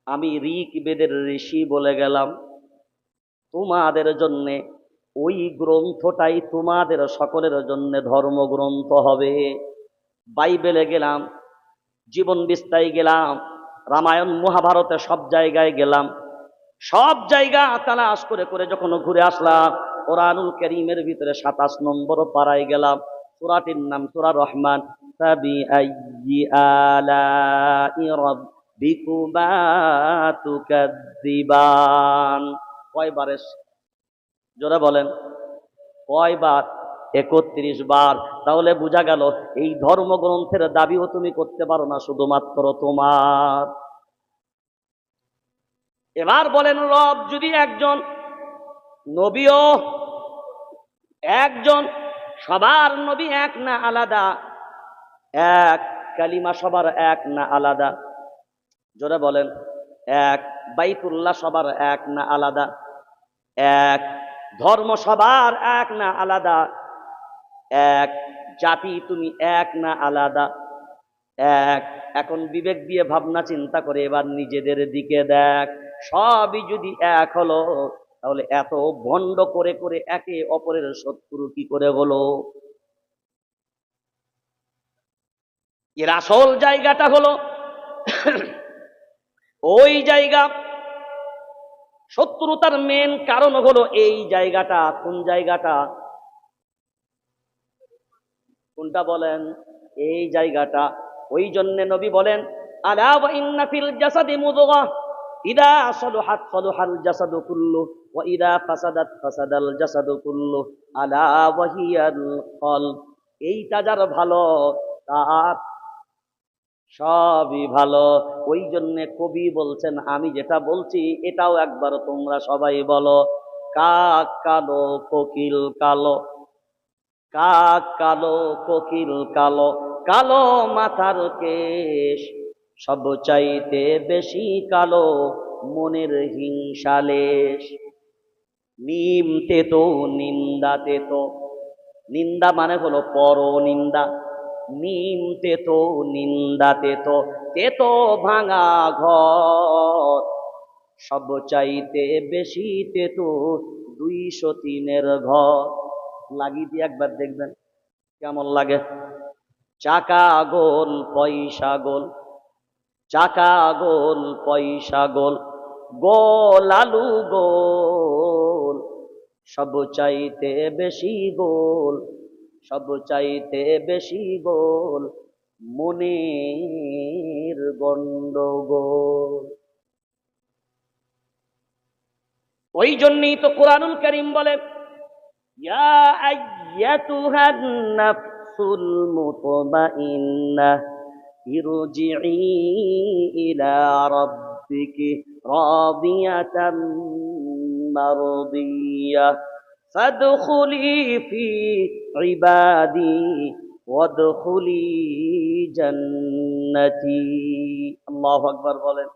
আমি ঋগ্বেদের ঋষি বলে গেলাম, তোমাদের জন্যে ওই গ্রন্থটাই তোমাদের সকলের জন্য ধর্মগ্রন্থ হবে। বাইবেলে গেলাম, জীবন বিস্তায় গেলাম, রামায়ণ মহাভারতে সব জায়গায় গেলাম, সব জায়গা তালাশ করে করে যখন ঘুরে আসলাম, কোরআনুল কারীমের ভিতরে 27 নম্বর পাড়ায় গেলাম। সূরাটির নাম সূরা রহমান। ফাবিআইয়ি আলাই রাব্বিকুমা তুকাজ্জিবান। কয়বার জোরে বলেন, কয়বার? 31 বার। তাহলে বোঝা গেল এই ধর্মগ্রন্থের দাবিও তুমি করতে পারো না, শুধুমাত্র তোমার। এবার বলেন, রব যদি একজন, নবীও একজন, সবার নবী এক না আলাদা? এক। কালিমা সবার এক না আলাদা? জোরে বলেন। এক। বাইতুল্লাহ সবার এক না আলাদা? এক। ধর্ম সবার এক না আলাদা? এক। জাতি তুমি এক না আলাদা? এক। এখন বিবেক দিয়ে ভাবনা চিন্তা করে এবার নিজেদের দিকে দেখ, সবই যদি এক হলো, তাহলে এত ভণ্ড করে করে একে অপরের শত্রু কি করে হলো? এর আসল জায়গাটা হলো ওই জায়গা, শত্রুতার মেন কারণ হলো এই জায়গাটা। কোন জায়গাটা? কোনটা বলেন? এই জায়গাটা। ওই জন্য নবী বলেন, আলা ওয়া ইন্না ফিল জাসাদি মুদগাহ ইদা সালুহাত সালুহাল জাসাদু কুল্লু ওয়া ইদা ফাসাদাত ফাসাদাল জাসাদু কুল্লু আলা ওয়া হিয়াল কলব। এইটা যার ভালো, তার সবই ভালো। ওই জন্য কবি বলছেন, আমি যেটা বলছি এটাও একবার তোমরা সবাই বলো। কাক কালো কোকিল কালো, কাক কালো কোকিল কালো, কালো মাথার কেশ, সব চাইতে বেশি কালো মনের হিংসালেশ। নিম তেতো নিন্দা তেতো, নিন্দা মানে হলো পর নিন্দা। নিম তেতো নিন্দা তেতো, তেতো ভাঙা ঘর, সব চাইতে বেশি তেতো 203-এর ঘর। লাগিয়ে দিয়ে একবার দেখবেন কেমন লাগে। চাকা গোল পয়সা গোল, চাকা গোল পয়সা গোল, গোল আলু গোল, সব চাইতে বেশি গোল, সব চাইতে বেশি গোল মনের গন্ডগোল। ওই জন্যই তো কোরআনুল কারীম বলে, ইয়া আইয়াতুহান নাফসুল মুতমাইন্নাহ ইরজিই ইলা রাব্বিকি রাদিয়াতাম মারদিয়াহ ফাদখুলি ফি ইবাদি ওয়াদখুলি জান্নাতি। আল্লাহু আকবার বলেন।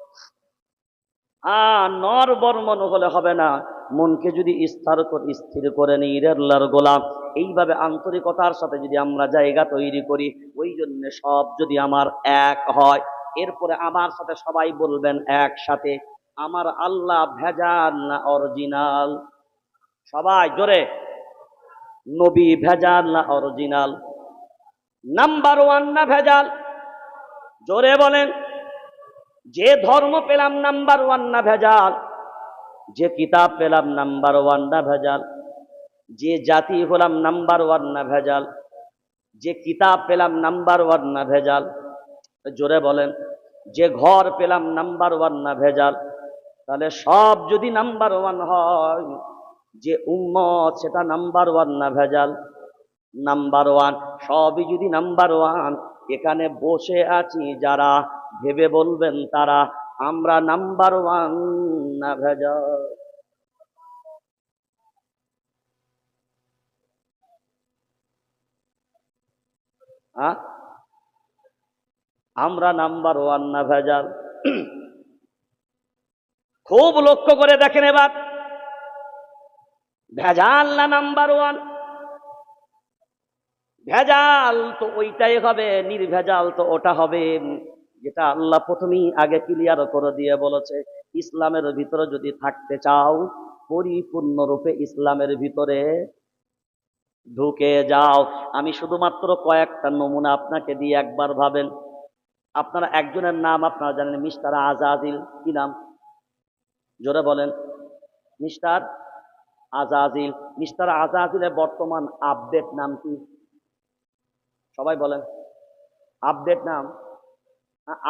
নর বর্মন হলে হবে না, মনকে যদি স্থির করে নিই রে আল্লাহর গোলাম, এইভাবে আন্তরিকতার সাথে যদি আমরা জায়গা তৈরি করি, ওই জন্য সব যদি আমার এক হয়, এরপরে আমার সাথে সবাই বলবেন একসাথে, আমার আল্লাহ ভেজাল না অরিজিনাল? সবাই জোরে, নবী ভেজাল না অরিজিনাল? নাম্বার ওয়ান না ভেজাল? জোরে বলেন। যে ধর্ম পেলাম নাম্বার ওয়ান না ভেজাল? যে কিতাব পেলাম নাম্বার ওয়ান না ভেজাল? যে জাতি হলাম নাম্বার ওয়ান না ভেজাল? যে কিতাব পেলাম নাম্বার ওয়ান না ভেজাল? জোরে বলেন। যে ঘর পেলাম নাম্বার ওয়ান না ভেজাল? তাহলে সব যদি নাম্বার ওয়ান হয়, যে উম্মত সেটা নাম্বার ওয়ান না ভেজাল? Number one. সবই যদি নাম্বার ওয়ান, এখানে বসে আছি যারা, ভেবে বলবেন তারা, আমরা নাম্বার ওয়ান না ভেজাল? আমরা নাম্বার ওয়ান না ভেজাল? খুব লক্ষ্য করে দেখেন এবার, ভেজাল না নাম্বার ওয়ান? ভেজাল তো ওইটাই হবে, নির্ভেজাল তো ওটা হবে। যেটা আল্লাহ প্রথমেই আগে ক্লিয়ার করে দিয়ে বলেছে, ইসলামের ভিতরে যদি থাকতে চাও পরিপূর্ণরূপে ইসলামের ভিতরে ঢুকে যাও। আমি শুধুমাত্র কয়েকটা নমুনা আপনাকে দিয়ে একবার ভাবেন। আপনারা একজনের নাম আপনারা জানেন, মিস্টার আজাজিল। কি নাম? জোরে বলেন। মিস্টার আজাজিল। মিস্টার আজাজিলের বর্তমান আপডেট নাম কি? সবাই বলেন। আপডেট নাম।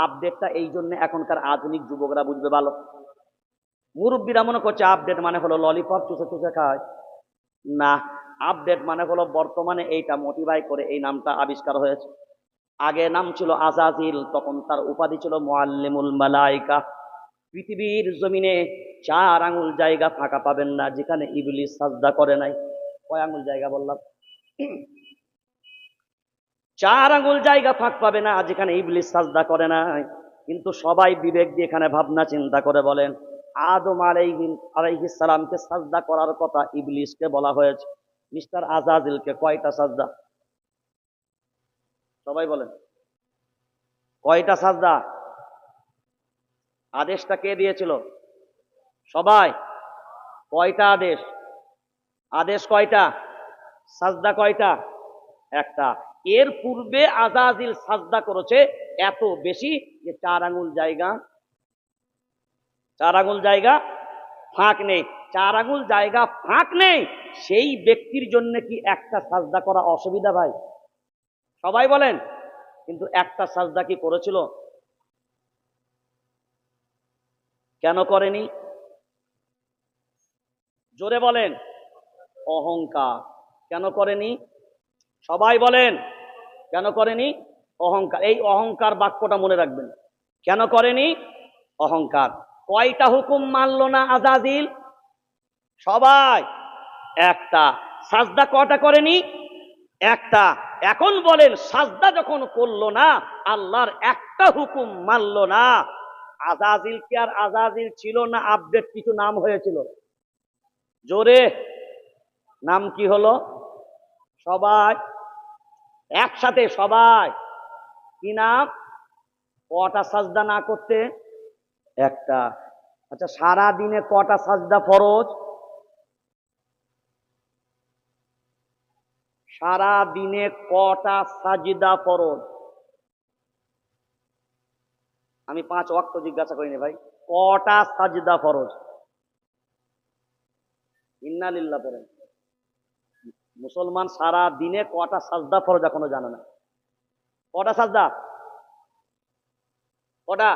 আপডেটটা এই জন্য এখনকার আধুনিক যুবকরা বুঝবে ভালো। মুরব্বীরা মনে করছে আপডেট মানে হলো ললিপপ চুষে চুষে খায়। না, আপডেট মানে হলো বর্তমানে এইটা মোটিভাই করে এই নামটা আবিষ্কার হয়েছে। আগে নাম ছিল আজাজিল, তখন তার উপাধি ছিল মুআল্লিমুল মালাইকা। পৃথিবীর জমিনে 4 আঙ্গুল জায়গা ফাঁকা পাবেন না যেখানে ইবলিস সাজদা করে নাই। কয় আঙ্গুল জায়গা বললাম? 4 আঙ্গুল জায়গা ফাঁক পাবে না যেখানে ইবলিস সাজদা করে নাই। কিন্তু সবাই বিবেক দিয়ে এখানে ভাবনা চিন্তা করে বলেন, আদম আলাইহিস সালামকে সাজদা করার কথা ইবলিসকে বলা হয়েছে, মিস্টার আজাজিলকে কয়টা সাজদা? সবাই বলেন, কয়টা সাজদা? আদেশটা কে দিয়েছিল? সবাই। কয়টা আদেশ? আদেশ কয়টা? সাজদা কয়টা? একটা। এর পূর্বে আজাজিল সাজদা করেছে এত বেশি যে 4 আঙ্গুল জায়গা, 4 আঙ্গুল জায়গা ফাঁক নেই। 4 আঙ্গুল জায়গা ফাঁক নেই, সেই ব্যক্তির জন্য কি একটা সাজদা করা অসুবিধা ভাই? সবাই বলেন। কিন্তু একটা সাজদা কি করেছিল? কেন করেনি? জোরে বলেন। অহংকার। কেন করেনি? সবাই বলেন। কেন করেনি? অহংকার। এই অহংকার বাক্যটা মনে রাখবেন। কেন করেনি? অহংকার। কয়টা হুকুম মানল না আজাজিল? সবাই। একটা। সাজদা কয়টা করেনি? একটা। এখন বলেন, সাজদা যখন করলো না, আল্লাহর একটা হুকুম মানলো না, আজাজিল কি আর আজাজিল ছিল না? আপডেট কিছু নাম হয়েছিল। জোরে। নাম কি হলো? সবাই একসাথে, সবাই। কি নাম? কটা সাজদা না করতে? একটা। আচ্ছা, সারা দিনে কটা সাজদা ফরজ? সারা দিনে কটা সাজদা ফরজ? আমি 5 ওয়াক্ত জিজ্ঞাসা করিনি ভাই, কটা সাজদা ফরজ? ইন্না লিল্লাহ পড়েন। মুসলমান সারা দিনে কটা সাজদা ফরজ এখনো জানে না। কটা সাজদা? কটা?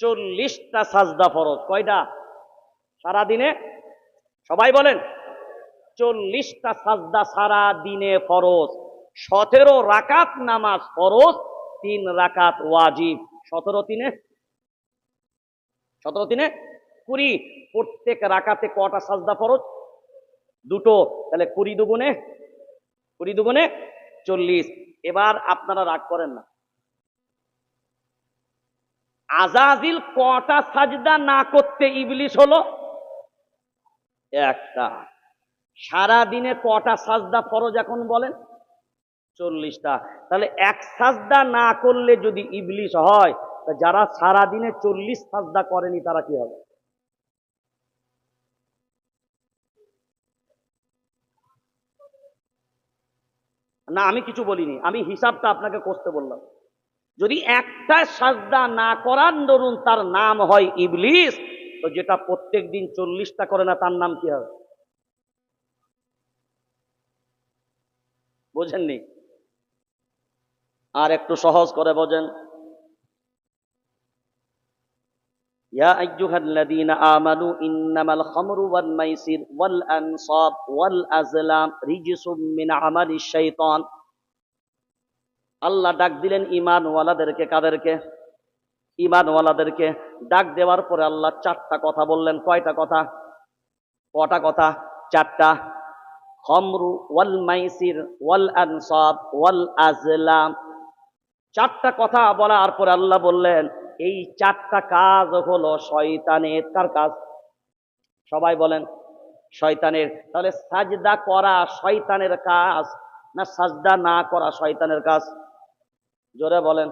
40টা সাজদা ফরজ। কয়টা সারা দিনে? সবাই বলেন। 40টা সাজদা সারা দিনে ফরজ। 17 রাকাত নামাজ ফরজ, 3 রাকাত ওয়াজিব। 17 তিনে 20। প্রত্যেক রাকাতে কটা সাজদা ফরজ? দুটো। তাহলে 20 দুগুণে 40। এবার আপনারা রাগ করেন না, আজাজিল কটা সাজদা না করতে ইবলিস হলো? একটা। সারা দিনে কটা সাজদা ফরজ এখন বলেন? 40টা। তাহলে এক সাজদা না করলে যদি ইবলিস হয়, যারা সারা দিনে 40 সাজদা করেনি তারা কি হবে? না, আমি কিছু বলিনি, আমি হিসাবটা আপনাকে করতে বললাম। যদি একটা সাজদা না করার দরুন তার নাম হয় ইবলিস, তো যেটা প্রত্যেক দিন 40টা করে না তার নাম কি হবে? বোঝেননি? আর একটু সহজ করে বোঝেন। ইয়া আইয়ুহাল্লাযীনা আমানু ইন্নামাল খামরু ওয়াল মাইসির ওয়াল আনসাব ওয়াল আজলাম রিজসুম মিন আমালিশ শাইতান। আল্লাহ ডাক দিলেন ঈমানওয়ালাদেরকে। কাদেরকে? ঈমানওয়ালাদেরকে। ডাক দেওয়ার পরে আল্লাহ 4টা কথা বললেন। কয়টা কথা? কটা কথা? 4টা। খামরু ওয়াল মাইসির ওয়াল আনসাব ওয়াল আজলাম। 4টা কথা বলার পরে আল্লাহ বললেন, এই 4টা কাজ হলো শয়তানের। কার কাজ? সবাই বলেন। শয়তানের। তাহলে সাজদা করা শয়তানের কাজ না সাজদা না করা শয়তানের কাজ? জোরে বলেন।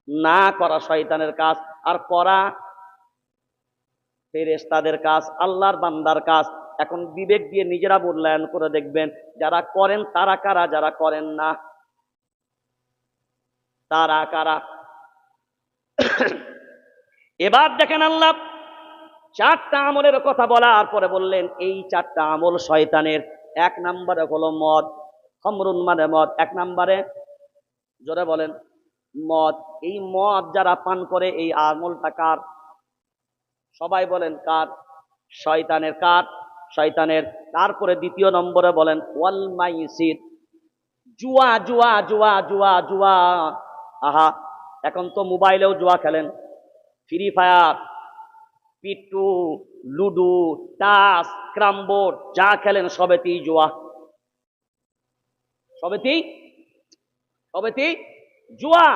না করা শয়তানের কাজ, আর করা ফেরেশতাদের কাজ, আল্লাহর বান্দার কাজ। এখন বিবেক দিয়ে নিজেরা মূল্যায়ন করে দেখবেন, যারা করেন তারা কারা, যারা করেন না তারা কারা। এবার দেখেন আল্লাহ চারটা আমলের কথা বলার পরে বললেন এই চারটা আমল শয়তানের। এক নম্বরে হলো মদ, খমরুন মানে মদ। এক নম্বরে, জোরে বলেন, মদ। এই মদ যারা পান করে এই আমলটা কার? সবাই বলেন কার? শয়তানের। কার? শয়তানের। তারপরে দ্বিতীয় নম্বরে বলেন ওয়াল মাইসির, জুয়া জুয়া জুয়া জুয়া জুয়া। আহা, এখন তো মোবাইলেও জুয়া খেলেন, ফ্রি ফায়ার, পিট্টু, লুডু, টাস, ক্রামবোর্ড, যা খেলেন সবেতেই জুয়া, সবেতেই জুয়া।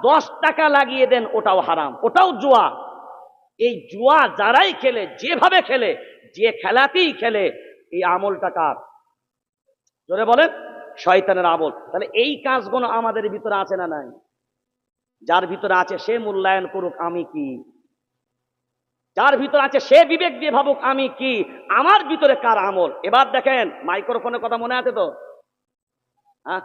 10 টাকা লাগিয়ে দেন, ওটাও হারাম, ওটাও জুয়া। এই জুয়া যারাই খেলে, যেভাবে খেলে, যে খেলাতেই খেলে, এই আমলটা কার? জোরে বলেন, শয়তানের আমল। তাহলে এই কাজগুলো আমাদের ভিতরে আছে না নাই? যার ভিতরে আছে সে মূল্যায়ন করুক আমি কি। যার ভিতরে আছে সে বিবেক দিয়ে ভাবুক আমি কি, আমার ভিতরে কার আমল। এবার দেখেন মাইক্রোফোনের কথা মনে আছে তো? হ্যাঁ,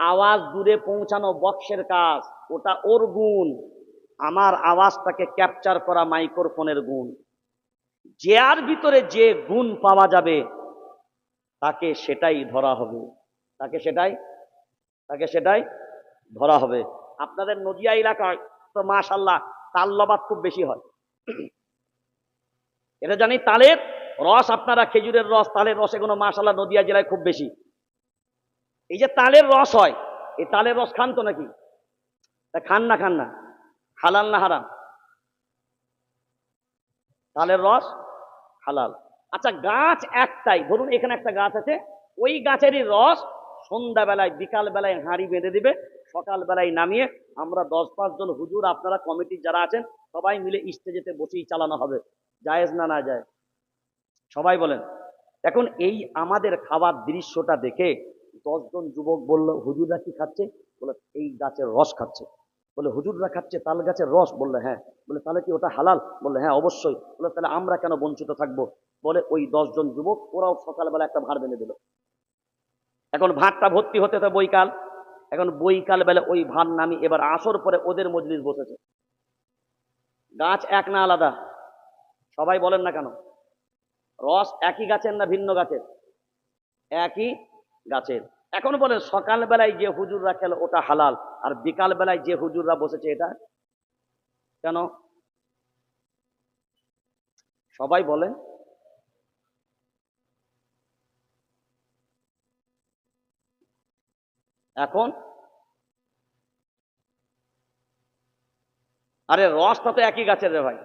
আওয়াজ দূরে পৌঁছানো বক্সের কাজ, ওটা ওর গুণ। আমার আওয়াজটাকে ক্যাপচার করা মাইক্রোফোনের গুণ। যার ভিতরে যে গুণ পাওয়া যাবে তাকে সেটাই ধরা হবে, তাকে সেটাই ধরা হবে। আপনাদের নদিয়া এলাকায় তো মাশাআল্লাহ তালবাদ খুব বেশি হয়, এটা জানি। তালের রস, আপনারা খেজুরের রস, তালের রস, এগুলো মাশাআল্লাহ নদিয়া জেলায় খুব বেশি। এই যে তালের রস হয়, এই তালের রস খান তো নাকি? খান না? খান না? হালাল না হারাম? তালের রস হালাল। আচ্ছা, গাছ একটাই, ধরুন এখানে একটা গাছ আছে, ওই গাছেরই রস সন্ধ্যাবেলায় বিকাল বেলায় হাঁড়ি বেঁধে দিবে, সকাল বেলায় নামিয়ে আমরা 10-5 জন হুজুর, আপনারা কমিটির যারা আছেন সবাই মিলে স্টেজেতে বসেই চালানো হবে। জায়েজ না না যায়? সবাই বলেন। এখন এই আমাদের খাবার দৃশ্যটা দেখে 10 জন যুবক বলল হুজুররা কি খাচ্ছে? বলে এই গাছের রস খাচ্ছে। বলে হুজুররা খাচ্ছে তাল গাছের রস? বললে হ্যাঁ। বলে তাহলে কি ওটা হালাল? বললে হ্যাঁ অবশ্যই। বলে তাহলে আমরা কেন বঞ্চিত থাকবো? বলে ওই 10 জন যুবক ওরাও সকালবেলা একটা ভাঁড় বেঁধে দিল। এখন ভাঁড়টা ভর্তি হতে তো বৈকাল, এখন বৈকাল বেলা ওই ভাঁড় নামি এবার আসর পরে ওদের মজলিস বসেছে। গাছ এক না আলাদা? সবাই বলেন না কেন? রস একই গাছের না ভিন্ন গাছের? একই গাছের। এখন বলেন সকাল বেলায় যে হুজুররা খেলো ওটা হালাল, আর বিকাল বেলায় যে হুজুররা বসেছে এটা কেন? সবাই বলেন। এখন আরে রসটা তো একই গাছের রে ভাই,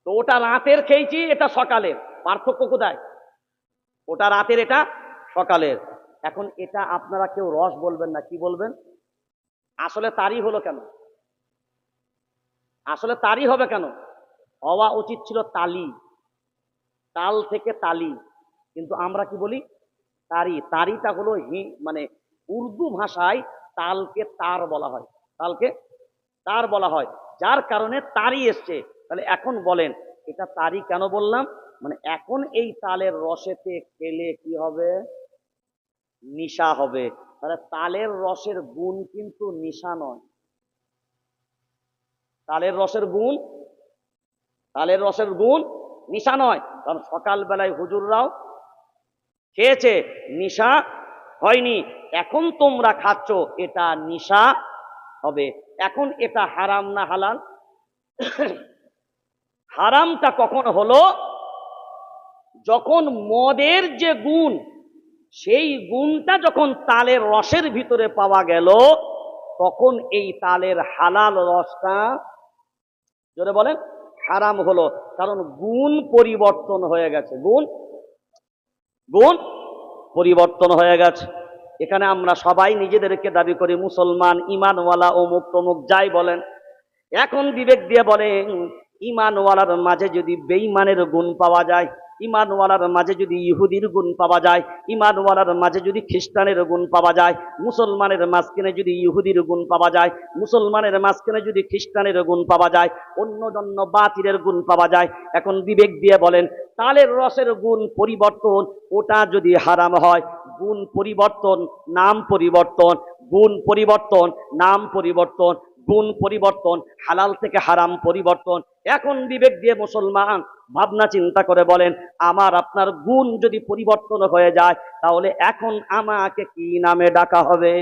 তো ওটা রাতের খেয়েছি, এটা সকালের, পার্থক্য কোথায়? ওটা রাতের, এটা সকালের। এখন এটা আপনারা কেউ রস বলবেন না, কি বলবেন? আসলে তারই হলো কেন? আসলে তারই হবে কেন? হওয়া উচিত ছিল তালি, তাল থেকে তালি, কিন্তু আমরা কি বলি? তারি। তারিটা হলো মানে উর্দু ভাষায় তালকে তার বলা হয়, তালকে তার বলা হয়, যার কারণে তারি এসছে। তাহলে এখন বলেন এটা তারি কেন বললাম? মানে এখন এই তালের রসেতে খেলে কি হবে? নিশা হবে। তাহলে তালের রসের গুণ কিন্তু নিশা নয়। তালের রসের গুণ, তালের রসের গুণ নিশা নয়। কারণ সকাল বেলায় হুজুররাও খেয়েছে, নিশা হয়নি। এখন তোমরা খাচ্ছ, এটা নিশা হবে। এখন এটা হারাম না হালাল? হারামটা কখন হলো? যখন মদের যে গুণ, সেই গুণটা যখন তালের রসের ভিতরে পাওয়া গেল, তখন এই তালের হালাল রসটা, জোরে বলেন, হারাম হলো। কারণ গুণ পরিবর্তন হয়ে গেছে, গুণ পরিবর্তন হয়ে গেছে। এখানে আমরা সবাই নিজেদেরকে দাবি করি মুসলমান, ইমানওয়ালা, অমুক তমুক যাই বলেন। এখন বিবেক দিয়ে বলেন ইমানওয়ালার মাঝে যদি বেঈমানের গুণ পাওয়া যায়, ইমানওয়ালার মাঝে যদি ইহুদির গুণ পাওয়া যায়, ইমানওয়ালার মাঝে যদি খ্রিস্টানের গুণ পাওয়া যায়, মুসলমানের মাঝখানে যদি ইহুদির গুণ পাওয়া যায়, মুসলমানের মাঝখানে যদি খ্রিস্টানের গুণ পাওয়া যায়, অন্য জন্য বাতিলের গুণ পাওয়া যায়, এখন বিবেক দিয়ে বলেন, তালের রসের গুণ পরিবর্তন, ওটা যদি হারাম হয়, গুণ পরিবর্তন নাম পরিবর্তন, গুণ পরিবর্তন নাম পরিবর্তন, গুণ পরিবর্তন, হালাল থেকে হারাম পরিবর্তন। এখন বিবেক দিয়ে মুসলমান ভাবনা চিন্তা করে বলেন, আমার আপনার গুণ যদি পরিবর্তন হয়ে যায়, তাহলে এখন আমাকে কি নামে ডাকা হবে?